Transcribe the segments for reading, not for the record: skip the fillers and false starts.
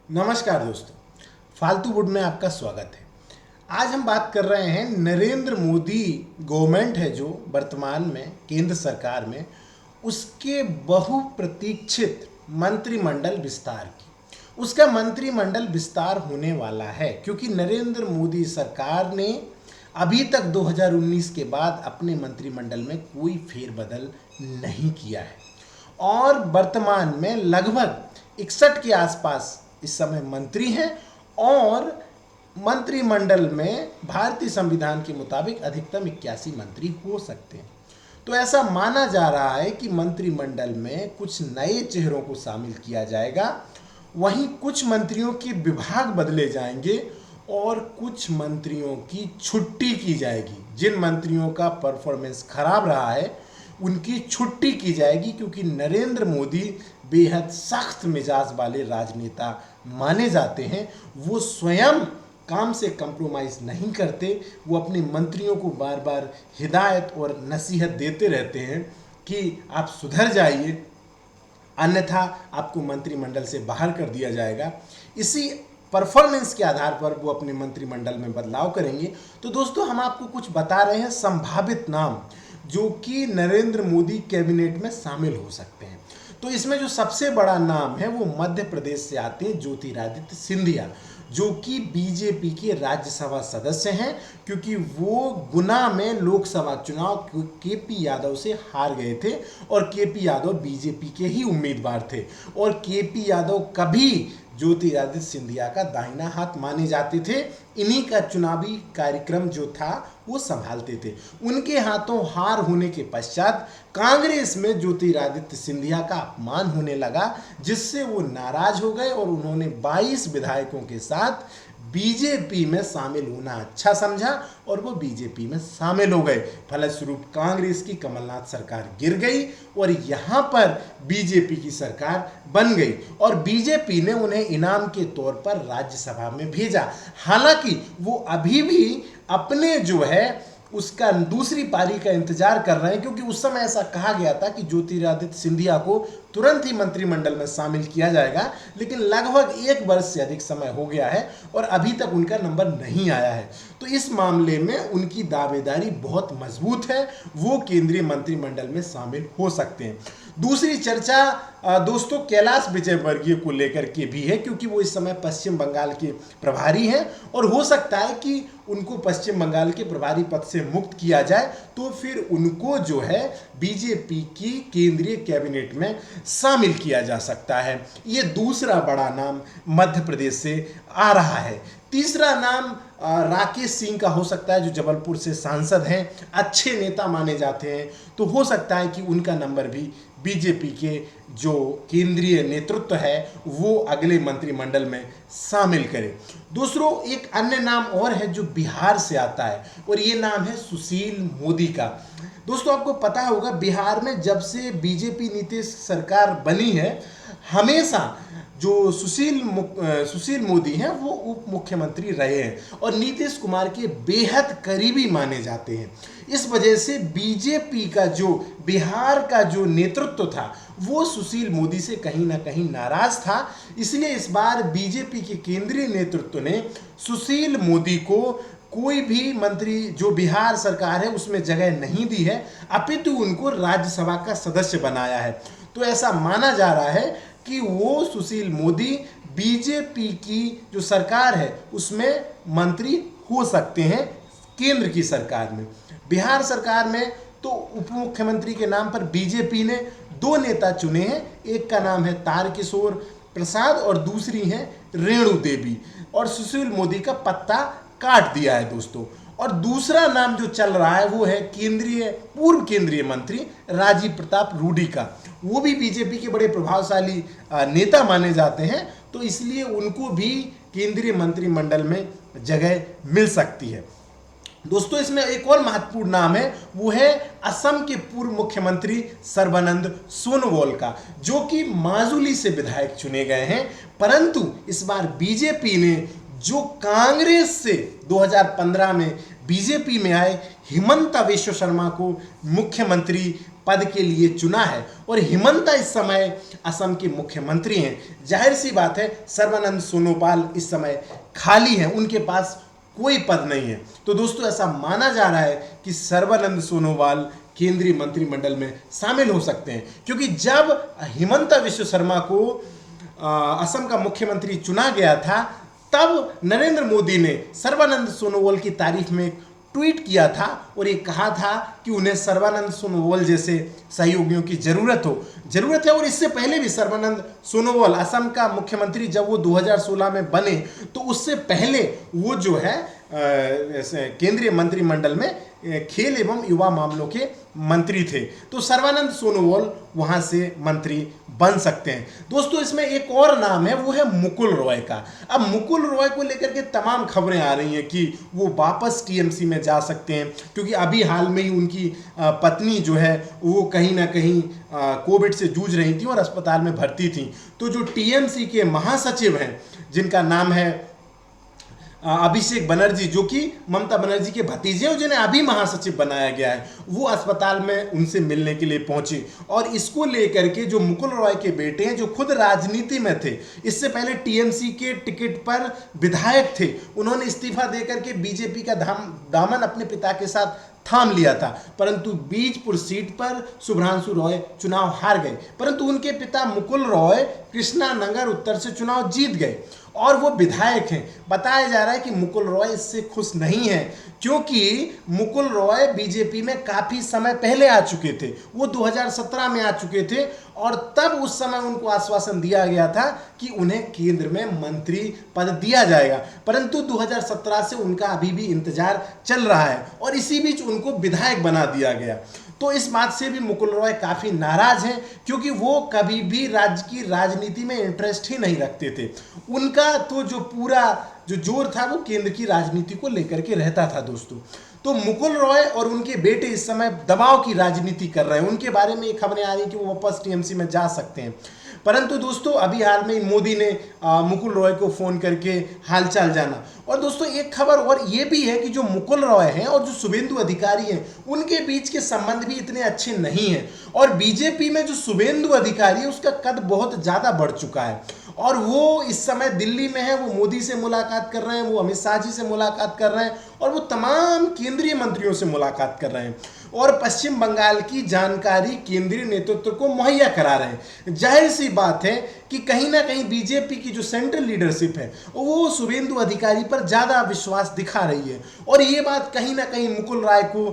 नमस्कार दोस्तों, फालतू वुड में आपका स्वागत है। आज हम बात कर रहे हैं नरेंद्र मोदी गवर्नमेंट है जो वर्तमान में केंद्र सरकार में, उसके बहुप्रतीक्षित मंत्रिमंडल विस्तार की। उसका मंत्रिमंडल विस्तार होने वाला है क्योंकि नरेंद्र मोदी सरकार ने अभी तक 2019 के बाद अपने मंत्रिमंडल में कोई फेरबदल नहीं किया है और वर्तमान में लगभग 61 के आसपास इस समय मंत्री हैं और मंत्रिमंडल में भारतीय संविधान के मुताबिक अधिकतम 81 मंत्री हो सकते हैं। तो ऐसा माना जा रहा है कि मंत्रिमंडल में कुछ नए चेहरों को शामिल किया जाएगा, वहीं कुछ मंत्रियों के विभाग बदले जाएंगे और कुछ मंत्रियों की छुट्टी की जाएगी। जिन मंत्रियों का परफॉर्मेंस खराब रहा है उनकी छुट्टी की जाएगी क्योंकि नरेंद्र मोदी बेहद सख्त मिजाज वाले राजनेता माने जाते हैं। वो स्वयं काम से कंप्रोमाइज़ नहीं करते, वो अपने मंत्रियों को बार बार हिदायत और नसीहत देते रहते हैं कि आप सुधर जाइए, अन्यथा आपको मंत्रिमंडल से बाहर कर दिया जाएगा। इसी परफॉर्मेंस के आधार पर वो अपने मंत्रिमंडल में बदलाव करेंगे। तो दोस्तों, हम आपको कुछ बता रहे हैं संभावित नाम जो कि नरेंद्र मोदी कैबिनेट में शामिल हो सकते हैं। तो इसमें जो सबसे बड़ा नाम है वो मध्य प्रदेश से आते हैं ज्योतिरादित्य सिंधिया, जो कि बीजेपी के राज्यसभा सदस्य हैं क्योंकि वो गुना में लोकसभा चुनाव केपी यादव से हार गए थे और केपी यादव बीजेपी के ही उम्मीदवार थे और केपी यादव कभी ज्योतिरादित्य सिंधिया का दाहिना हाथ माने जाते थे। इन्हीं का चुनावी कार्यक्रम जो था वो संभालते थे। उनके हाथों हार होने के पश्चात कांग्रेस में ज्योतिरादित्य सिंधिया का अपमान होने लगा, जिससे वो नाराज हो गए और उन्होंने 22 विधायकों के साथ बीजेपी में शामिल होना अच्छा समझा और वो बीजेपी में शामिल हो गए। फलस्वरूप कांग्रेस की कमलनाथ सरकार गिर गई और यहाँ पर बीजेपी की सरकार बन गई और बीजेपी ने उन्हें इनाम के तौर पर राज्यसभा में भेजा। हालांकि वो अभी भी अपने जो है उसका दूसरी पारी का इंतजार कर रहे हैं क्योंकि उस समय ऐसा कहा गया था कि ज्योतिरादित्य सिंधिया को तुरंत ही मंत्रिमंडल में शामिल किया जाएगा, लेकिन लगभग 1 वर्ष से अधिक समय हो गया है और अभी तक उनका नंबर नहीं आया है। तो इस मामले में उनकी दावेदारी बहुत मजबूत है, वो केंद्रीय मंत्रिमंडल में शामिल हो सकते हैं। दूसरी चर्चा दोस्तों कैलाश विजयवर्गीय को लेकर के भी है क्योंकि वो इस समय पश्चिम बंगाल के प्रभारी हैं और हो सकता है कि उनको पश्चिम बंगाल के प्रभारी पद से मुक्त किया जाए तो फिर उनको जो है बीजेपी की केंद्रीय कैबिनेट में शामिल किया जा सकता है। ये दूसरा बड़ा नाम मध्य प्रदेश से आ रहा है। तीसरा नाम राकेश सिंह का हो सकता है जो जबलपुर से सांसद हैं, अच्छे नेता माने जाते हैं, तो हो सकता है कि उनका नंबर भी बीजेपी के जो केंद्रीय नेतृत्व है वो अगले मंत्रिमंडल में शामिल करे। दूसरों, एक अन्य नाम और है जो बिहार से आता है और ये नाम है सुशील मोदी का। दोस्तों, आपको पता होगा बिहार में जब से बीजेपी नीतीश सरकार बनी है हमेशा जो सुशील मोदी हैं वो उप मुख्यमंत्री रहे हैं और नीतीश कुमार के बेहद करीबी माने जाते हैं। इस वजह से बीजेपी का जो बिहार का जो नेतृत्व था वो सुशील मोदी से कहीं ना कहीं नाराज था। इसलिए इस बार बीजेपी के केंद्रीय नेतृत्व ने सुशील मोदी को कोई भी मंत्री जो बिहार सरकार है उसमें जगह नहीं दी है, अपितु उनको राज्यसभा का सदस्य बनाया है। तो ऐसा माना जा रहा है कि वो सुशील मोदी बीजेपी की जो सरकार है उसमें मंत्री हो सकते हैं केंद्र की सरकार में। बिहार सरकार में तो उप मुख्यमंत्री के नाम पर बीजेपी ने 2 नेता चुने हैं, एक का नाम है तारकिशोर प्रसाद और दूसरी है रेणु देवी, और सुशील मोदी का पत्ता काट दिया है दोस्तों। और दूसरा नाम जो चल रहा है वो है पूर्व केंद्रीय मंत्री राजीव प्रताप रूडी का। वो भी बीजेपी के बड़े प्रभावशाली नेता माने जाते हैं, तो इसलिए उनको भी केंद्रीय मंत्रिमंडल में जगह मिल सकती है। दोस्तों, इसमें एक और महत्वपूर्ण नाम है, वो है असम के पूर्व मुख्यमंत्री सर्बानंद सोनोवाल का, जो कि माजुली से विधायक चुने गए हैं। परंतु इस बार बीजेपी ने जो कांग्रेस से 2015 में बीजेपी में आए हिमंता विश्व शर्मा को मुख्यमंत्री पद के लिए चुना है और हिमंता इस समय असम के मुख्यमंत्री हैं। जाहिर सी बात है सर्बानंद सोनोवाल इस समय खाली हैं, उनके पास कोई पद नहीं है। तो दोस्तों ऐसा माना जा रहा है कि सर्बानंद सोनोवाल केंद्रीय मंत्रिमंडल में शामिल हो सकते हैं, क्योंकि जब हिमंता विश्व शर्मा को असम का मुख्यमंत्री चुना गया था तब नरेंद्र मोदी ने सर्बानंद सोनोवाल की तारीफ में ट्वीट किया था और ये कहा था कि उन्हें सर्बानंद सोनोवाल जैसे सहयोगियों की जरूरत है। और इससे पहले भी सर्बानंद सोनोवाल असम का मुख्यमंत्री जब वो 2016 में बने तो उससे पहले वो जो है केंद्रीय मंत्रिमंडल में खेल एवं युवा मामलों के मंत्री थे। तो सर्बानंद सोनोवाल वहां से मंत्री बन सकते हैं। दोस्तों इसमें एक और नाम है, वो है मुकुल रॉय का। अब मुकुल रॉय को लेकर के तमाम खबरें आ रही हैं कि वो वापस टीएमसी में जा सकते हैं, क्योंकि अभी हाल में ही उनकी पत्नी जो है वो कहीं ना कहीं कोविड से जूझ रही थी और अस्पताल में भर्ती थी। तो जो टीएमसी के महासचिव हैं जिनका नाम है अभिषेक बनर्जी, जो कि ममता बनर्जी के भतीजे हैं, जिन्हें अभी महासचिव बनाया गया है, वो अस्पताल में उनसे मिलने के लिए पहुंचे। और इसको लेकर के जो मुकुल रॉय के बेटे हैं जो खुद राजनीति में थे, इससे पहले टीएमसी के टिकट पर विधायक थे, उन्होंने इस्तीफा देकर के बीजेपी का दामन अपने पिता के साथ थाम लिया था, परंतु बीजपुर सीट पर शुभ्रांशु रॉय चुनाव हार गए। परंतु उनके पिता मुकुल रॉय कृष्णा नगर उत्तर से चुनाव जीत गए और वो विधायक हैं। बताया जा रहा है कि मुकुल रॉय इससे खुश नहीं है, क्योंकि मुकुल रॉय बीजेपी में काफी समय पहले आ चुके थे, वो 2017 में आ चुके थे और तब उस समय उनको आश्वासन दिया गया था कि उन्हें केंद्र में मंत्री पद दिया जाएगा, परंतु 2017 से उनका अभी भी इंतजार चल रहा है और इसी बीच उनको विधायक बना दिया गया। तो इस बात से भी मुकुल रॉय काफी नाराज हैं, क्योंकि वो कभी भी राज्य की राजनीति में इंटरेस्ट ही नहीं रखते थे। उनका तो जो पूरा जो जोर था वो केंद्र की राजनीति को लेकर के रहता था दोस्तों। तो मुकुल रॉय और उनके बेटे इस समय दबाव की राजनीति कर रहे हैं, उनके बारे में खबरें आ रही हैं कि वो वापस टीएमसी में जा सकते हैं। परंतु दोस्तों अभी हाल में मोदी ने मुकुल रॉय को फोन करके हालचाल जाना। और दोस्तों एक खबर और ये भी है कि जो मुकुल रॉय हैं और जो शुभेंदु अधिकारी हैं उनके बीच के संबंध भी इतने अच्छे नहीं हैं, और बीजेपी में जो शुभेंदु अधिकारी है उसका कद बहुत ज़्यादा बढ़ चुका है और वो इस समय दिल्ली में है, वो मोदी से मुलाकात कर रहे हैं, वो अमित शाह जी से मुलाकात कर रहे हैं और वो तमाम केंद्रीय मंत्रियों से मुलाकात कर रहे हैं और पश्चिम बंगाल की जानकारी केंद्रीय नेतृत्व को मुहैया करा रहे हैं। जाहिर सी बात है कि कहीं ना कहीं बीजेपी की जो सेंट्रल लीडरशिप है वो शुभेंदु अधिकारी पर ज़्यादा विश्वास दिखा रही है और ये बात कहीं ना कहीं मुकुल रॉय को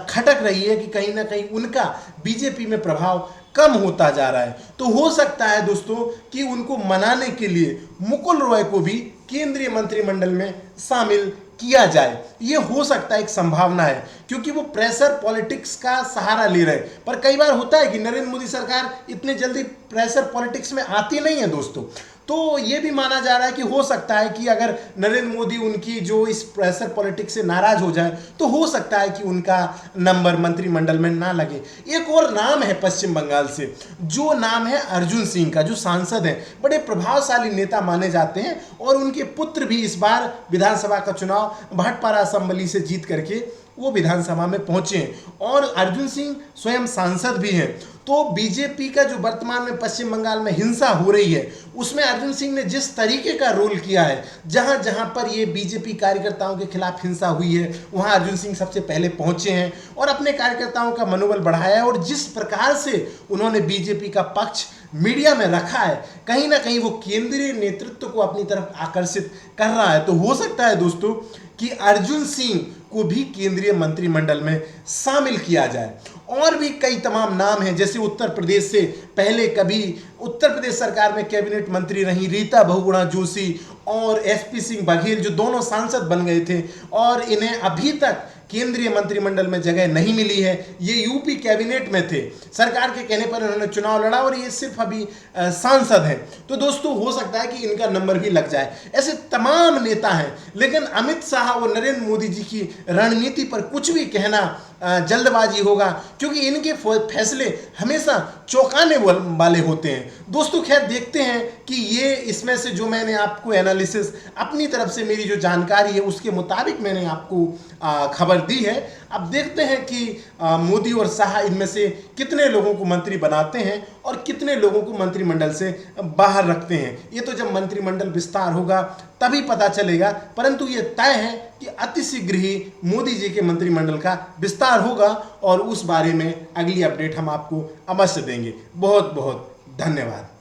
खटक रही है कि कहीं ना कहीं उनका बीजेपी में प्रभाव कम होता जा रहा है। तो हो सकता है दोस्तों कि उनको मनाने के लिए मुकुल रॉय को भी केंद्रीय मंत्रिमंडल में शामिल किया जाए, ये हो सकता है, एक संभावना है, क्योंकि वो प्रेशर पॉलिटिक्स का सहारा ले रहे हैं। पर कई बार होता है कि नरेंद्र मोदी सरकार इतने जल्दी प्रेशर पॉलिटिक्स में आती नहीं है दोस्तों। तो ये भी माना जा रहा है कि हो सकता है कि अगर नरेंद्र मोदी उनकी जो इस प्रेशर पॉलिटिक्स से नाराज हो जाए तो हो सकता है कि उनका नंबर मंत्रिमंडल में ना लगे। एक और नाम है पश्चिम बंगाल से, जो नाम है अर्जुन सिंह का, जो सांसद हैं, बड़े प्रभावशाली नेता माने जाते हैं और उनके पुत्र भी इस बार विधानसभा का चुनाव भाटपारा असेंबली से जीत करके वो विधानसभा में पहुंचे हैं और अर्जुन सिंह स्वयं सांसद भी हैं। तो बीजेपी का जो वर्तमान में पश्चिम बंगाल में हिंसा हो रही है उसमें अर्जुन सिंह ने जिस तरीके का रोल किया है, जहां जहां पर ये बीजेपी कार्यकर्ताओं के खिलाफ हिंसा हुई है वहां अर्जुन सिंह सबसे पहले पहुंचे हैं और अपने कार्यकर्ताओं का मनोबल बढ़ाया है और जिस प्रकार से उन्होंने बीजेपी का पक्ष मीडिया में रखा है, कहीं ना कहीं वो केंद्रीय नेतृत्व को अपनी तरफ आकर्षित कर रहा है। तो हो सकता है दोस्तों कि अर्जुन सिंह को भी केंद्रीय मंत्रिमंडल में शामिल किया जाए। और भी कई तमाम नाम हैं, जैसे उत्तर प्रदेश से पहले कभी उत्तर प्रदेश सरकार में कैबिनेट मंत्री रही रीता बहुगुणा जोशी और एसपी सिंह बघेल, जो दोनों सांसद बन गए थे और इन्हें अभी तक केंद्रीय मंत्रिमंडल में जगह नहीं मिली है। ये यूपी कैबिनेट में थे, सरकार के कहने पर उन्होंने चुनाव लड़ा और ये सिर्फ अभी सांसद हैं। तो दोस्तों हो सकता है कि इनका नंबर भी लग जाए। ऐसे तमाम नेता हैं, लेकिन अमित शाह और नरेंद्र मोदी जी की रणनीति पर कुछ भी कहना जल्दबाजी होगा, क्योंकि इनके फैसले हमेशा चौंकाने वाले होते हैं। दोस्तों खैर देखते हैं कि ये इसमें से जो मैंने आपको एनालिसिस अपनी तरफ से मेरी जो जानकारी है उसके मुताबिक मैंने आपको खबर दी है। अब देखते हैं कि मोदी और शाह इनमें से कितने लोगों को मंत्री बनाते हैं और कितने लोगों को मंत्रिमंडल से बाहर रखते हैं। ये तो जब मंत्रिमंडल विस्तार होगा तभी पता चलेगा, परंतु ये तय है कि अतिशीघ्र ही मोदी जी के मंत्रिमंडल का विस्तार होगा और उस बारे में अगली अपडेट हम आपको अवश्य देंगे। बहुत बहुत धन्यवाद।